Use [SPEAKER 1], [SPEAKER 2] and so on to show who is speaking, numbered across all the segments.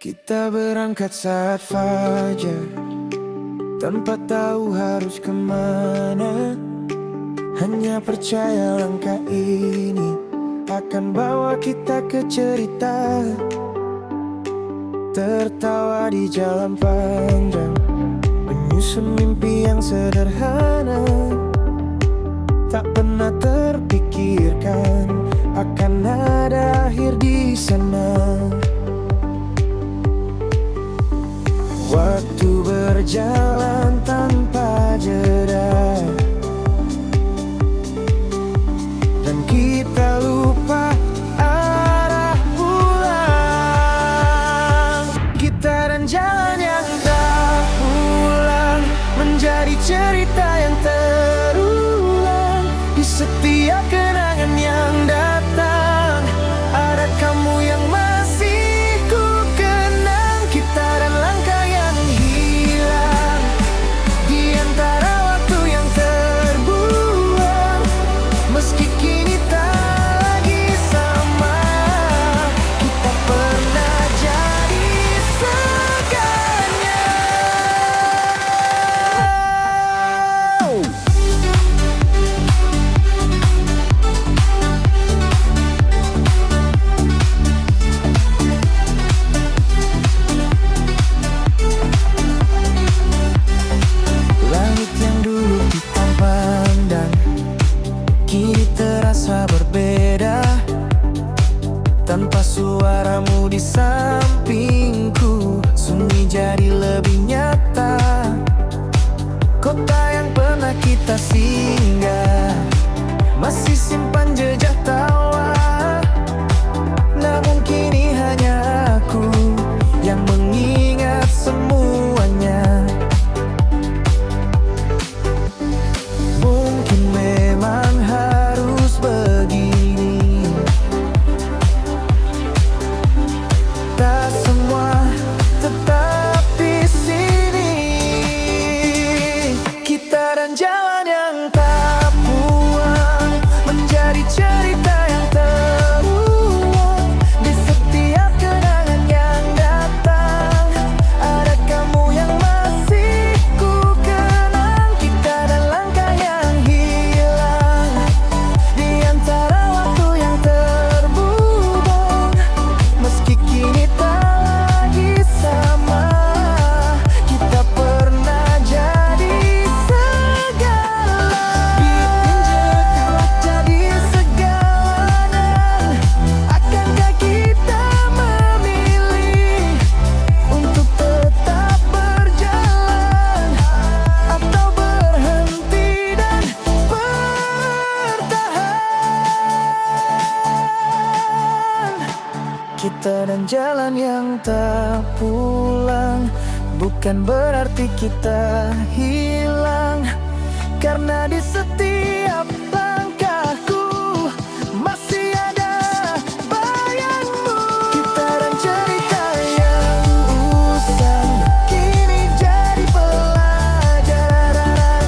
[SPEAKER 1] Kita berangkat saat fajar, tanpa tahu harus kemana. Hanya percaya langkah ini akan bawa kita ke cerita. Tertawa di jalan panjang, menyusun mimpi yang sederhana. Tak pernah terpikirkan akan ada akhir di sana. Waktu berjalan tanpa jeda, dan kita lupa arah pulang. Kita dan jalan yang tak pulang menjadi cerita yang terulang. Di setiap kenangan yang datang ada kamu yang masih ku kenang. Kita dan langkah yang hilang di antara waktu yang terbuang. Meski kini tak lagi sama, kita pernah jadi segalanya. Langit yang dulu kita pandang kini terasa berbeda. Tanpa suaramu di sampingku, sunyi jadi lebih nyata. Kota yang pernah kita singgah masih simpan jejak tawa. Namun kini hanya aku yang mengingat semuanya. Mungkin memang harus begini, tak semua tetap di sini. Kita dan jalan yang tak pulang menjadi cerita yang terulang. Di setiap kenangan yang datang ada kamu yang masih ku kenang. Kita dan langkah yang hilang di antara waktu yang terbuang. Meski kini tak lagi sama, kita pernah jadi segala. Diinjak jadi segalanya. Akankah kita memilih untuk tetap berjalan atau berhenti dan bertahan? Kita dan jalan yang tak pulang bukan berarti kita hilang, karena di setiap langkahku masih ada bayangmu. Kita dan cerita yang usang kini jadi pelajaran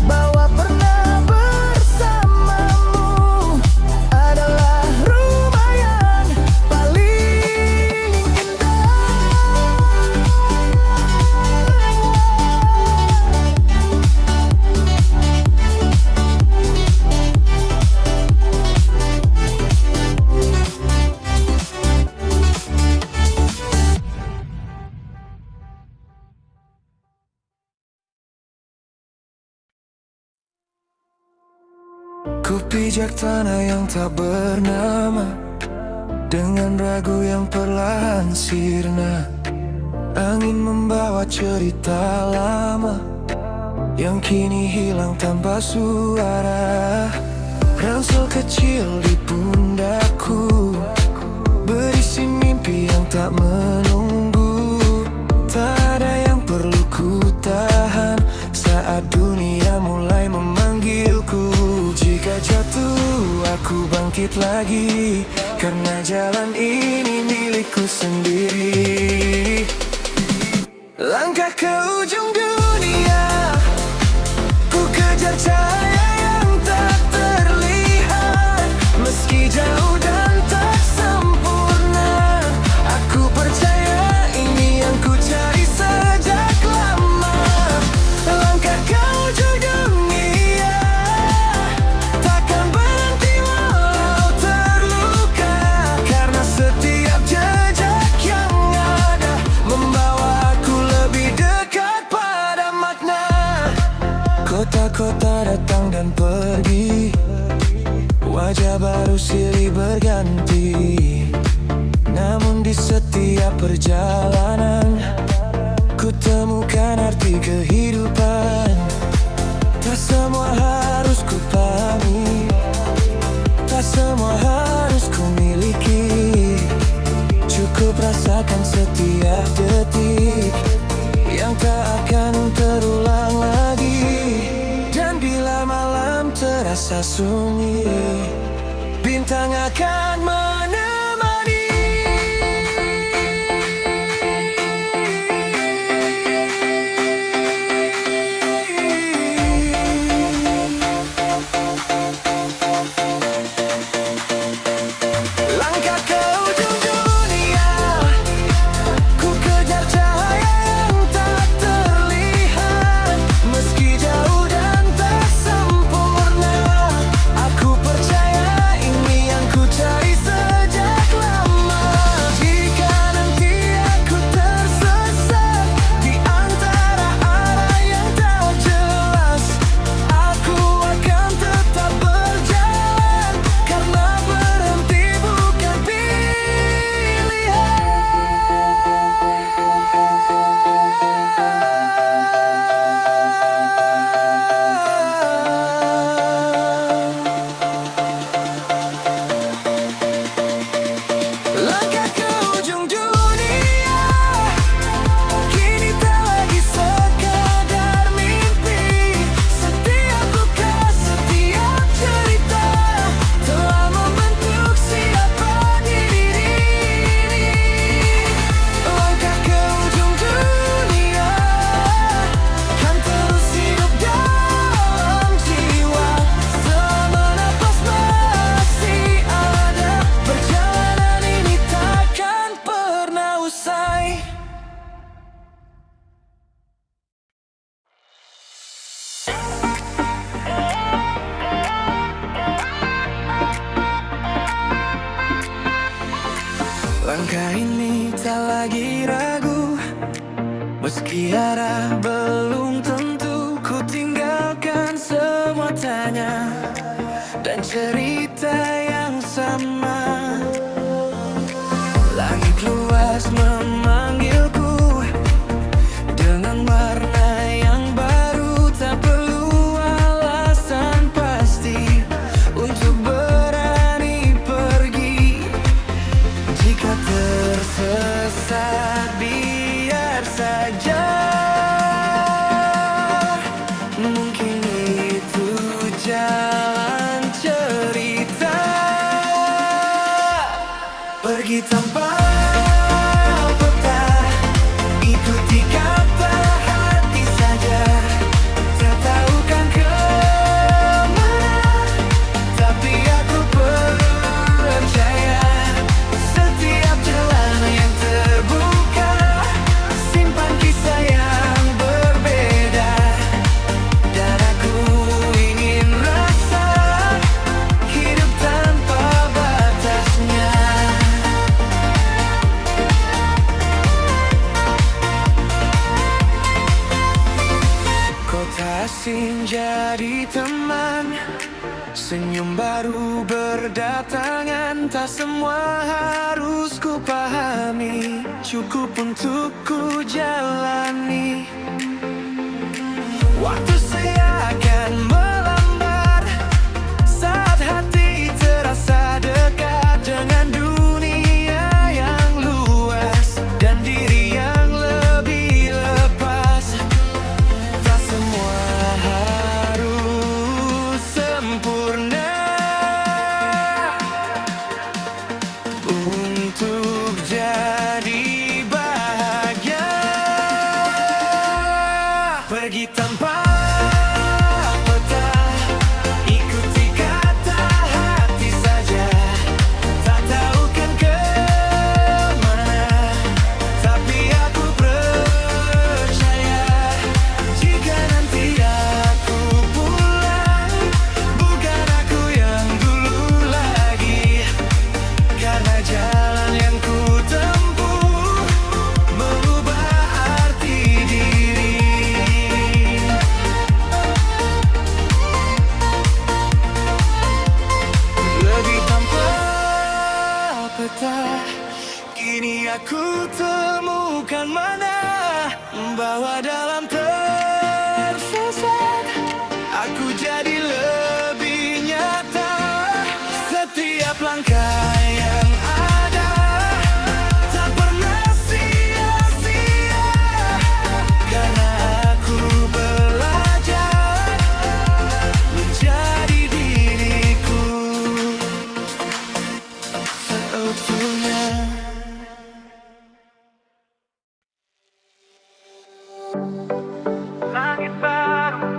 [SPEAKER 1] bahwa pernah bersamamu adalah rumah yang paling indah. Ku pijak tanah yang tak bernama dengan ragu yang perlahan sirna. Angin membawa cerita lama yang kini hilang tanpa suara. Ransel kecil di pundakku berisi mimpi yang tak menunggu. Tak ada yang perlu ku tahan saat dunia mulai memanggilku. Jika jatuh aku bangkit lagi, karena jalan ini milikku sendiri. Langkah ke ujung dunia, ku kejar cahaya yang tak terlihat. Meski jauh dan tak sempurna, aku percaya kota datang dan pergi, wajah baru silih berganti. Namun di setiap perjalanan ku temukan arti kehidupan. Tak semua harus ku pahami, tak semua harus ku miliki. Cukup rasakan setiap detik yang tak akan terulang lagi. Dan bila malam terasa sunyi, bintang akan menemani. Langkah ke ujung dunia, ku kejar cahaya yang tak terlihat. Meski jauh dan tak sempurna, aku percaya ini yang ku cari sejak lama. Jika nanti aku tersesat di antara arah yang tak jelas, aku akan tetap berjalan, karena berhenti bukan pilihan. Langkah ke ujung dunia, kini tak lagi sekadar mimpi. Setiap luka, setiap cerita telah membentuk siapa diri ini. Langkah ke ujung dunia, kan terus hidup dalam jiwa. Selama napas masih ada, perjalanan ini takkan pernah usai. Langkah ini tak lagi ragu, meski arah belum tentu. Ku tinggalkan semua tanya dan cerita yang sama. Langit luas memanggilku dengan warna yang baru. Tak perlu alasan pasti untuk berani pergi. Jika tersesat biar saja, mungkin itu jalan cerita. Pergi tanpa peta, ikuti kata hati saja. Tak tahu kan kemana, tapi aku percaya setiap jalan yang terbuka simpan kisah yang berbeda. Dan aku ingin rasa hidup tanpa batasnya. Kota asing jadi teman, senyum baru berdatangan. Tak semua harus ku pahami, cukup untuk ku jalani. Waktu seakan melambat saat hati terasa dekat dengan dunia yang luas dan diri yang lebih lepas. Tak semua harus sempurna untuk jadi bahagia. Pergi tanpa Kini aku temukan mana bahwa dalam tersesat aku jadi lebih nyata. Setiap langkah yang ada tak pernah sia-sia, karena aku belajar menjadi diriku seutuhnya. Langit baru,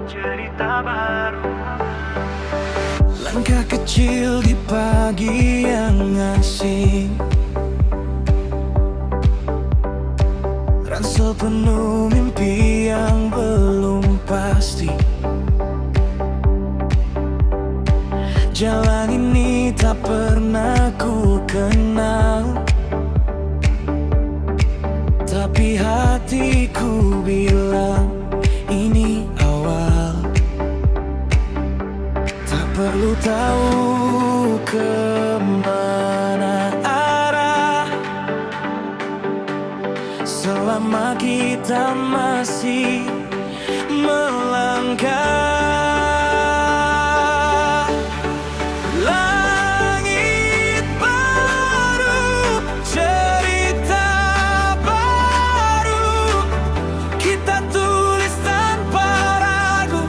[SPEAKER 1] cerita baru. Langkah kecil di pagi yang asing, ransel penuh mimpi yang belum pasti. Jalan ini tak pernah ku kenal, tapi hatiku bilang ini awal. Tak perlu tahu kemana arah, selama kita masih melangkah. Langit baru, cerita baru, kita tulis tanpa ragu.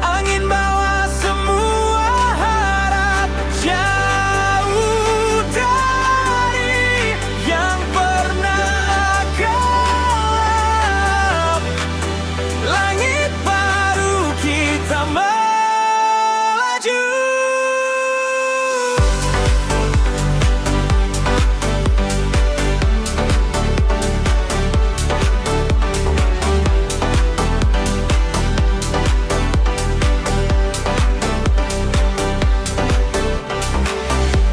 [SPEAKER 1] Angin bawa semua harap, jauh dari yang pernah gelap. Langit baru, kita melaju.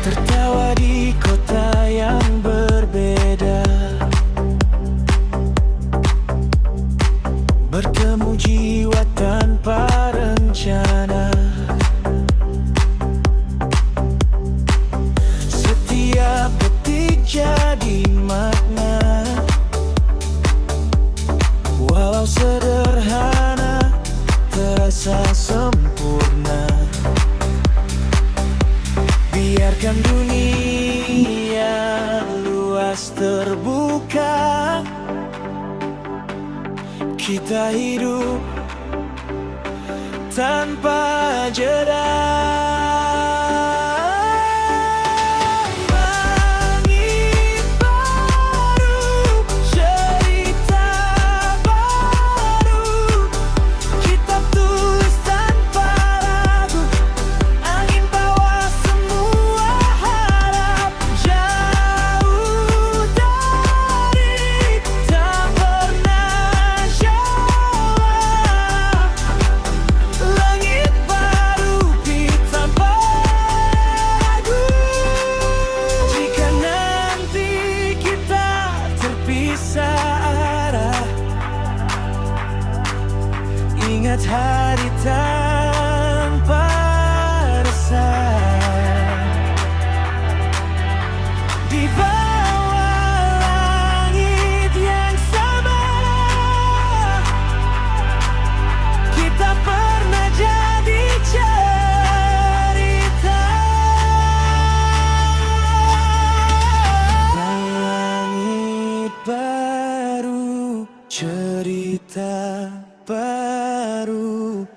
[SPEAKER 1] Tertawa di kota yang berbeda, bertemu jiwa tanpa rencana. Setiap detik jadi makna, walau sederhana terasa sempurna. Biarkan dunia luas terbuka, kita hidup tanpa jeda. Langit baru, cerita baru, kita tulis tanpa ragu. Angin bawa semua harap, jauh dari tak pernah jauh. Langit baru, kita baru. Jika nanti kita terpisah arah, ingat hari tanpa resah. Di bawah langit yang sama, kita pernah jadi cerita. Langit baru, cerita baru,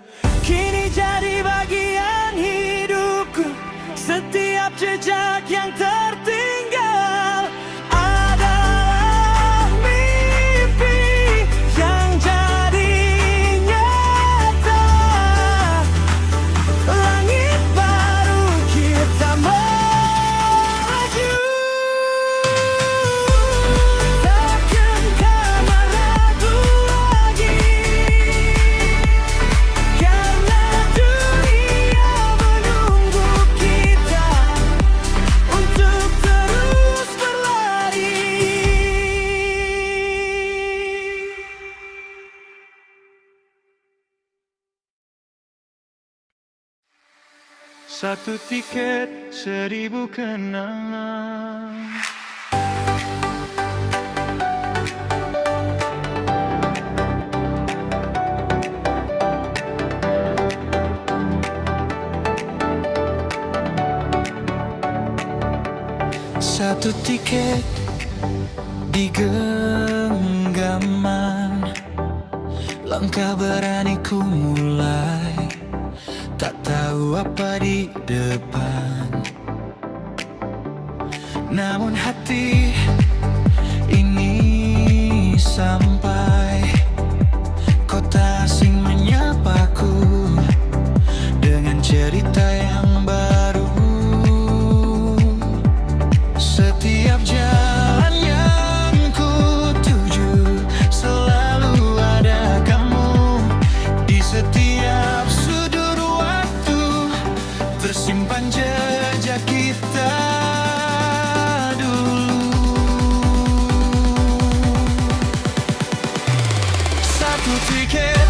[SPEAKER 1] kini jadi bagian hidupku. Setiap jejak yang tertinggal adalah mimpi yang jadi nyata. Langit baru, kita maju. Takkan kau ragu lagi, karena dunia menunggu kita untuk Satu tiket, 1000 kenangan. Satu tiket di genggaman, langkah beraniku mulai, tak tahu apa di depan. Namun hati ini sampai, kota asing menyapaku dengan cerita yang baru. Setiap jalan yang ku tuju selalu ada kamu. Di setiap sudut waktu tersimpan jejak kita dulu. Satu tiket,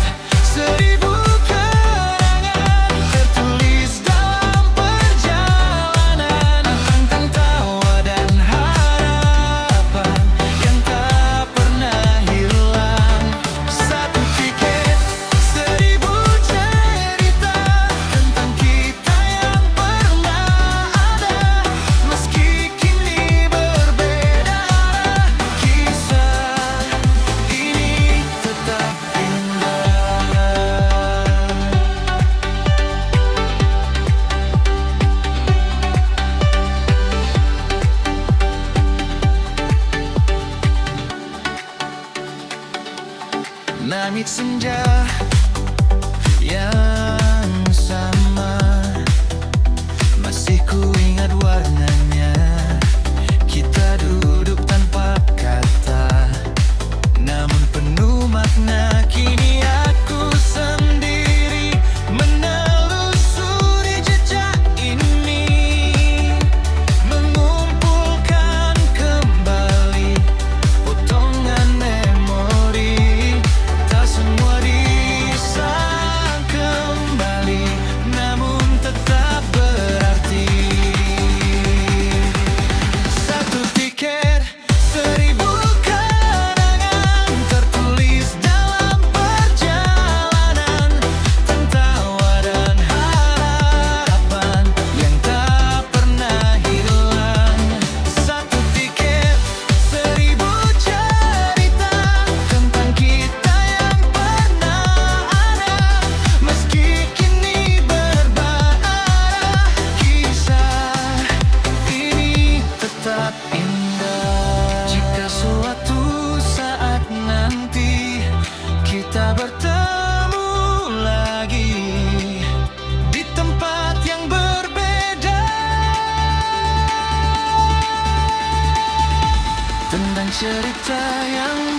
[SPEAKER 1] 1000 kenangan tertulis dalam perjalanan, tentang tawa dan harapan yang tak pernah hilang. Satu tiket, 1000 cerita tentang kita yang pernah ada, meski kini berbeda arah. Kisah ini tetap indah. Langit senja yang sama, masih ku ingat warnanya. Kita duduk tanpa kata, namun penuh makna. Kini aku sendiri menelusuri jejak ini, mengumpulkan kembali potongan memori. Tak semua disang kembali, namun tetap berarti. Satu tiket, 1000 kenangan tertulis dalam perjalanan, tentang tawa dan harapan yang tak pernah hilang. Satu tiket, 1000 cerita tentang kita yang pernah ada, meski kini berbeda arah. Kisah ini tetap indah. Jika suatu saat nanti kita bertemu lagi di tempat yang berbeda, tentang cerita yang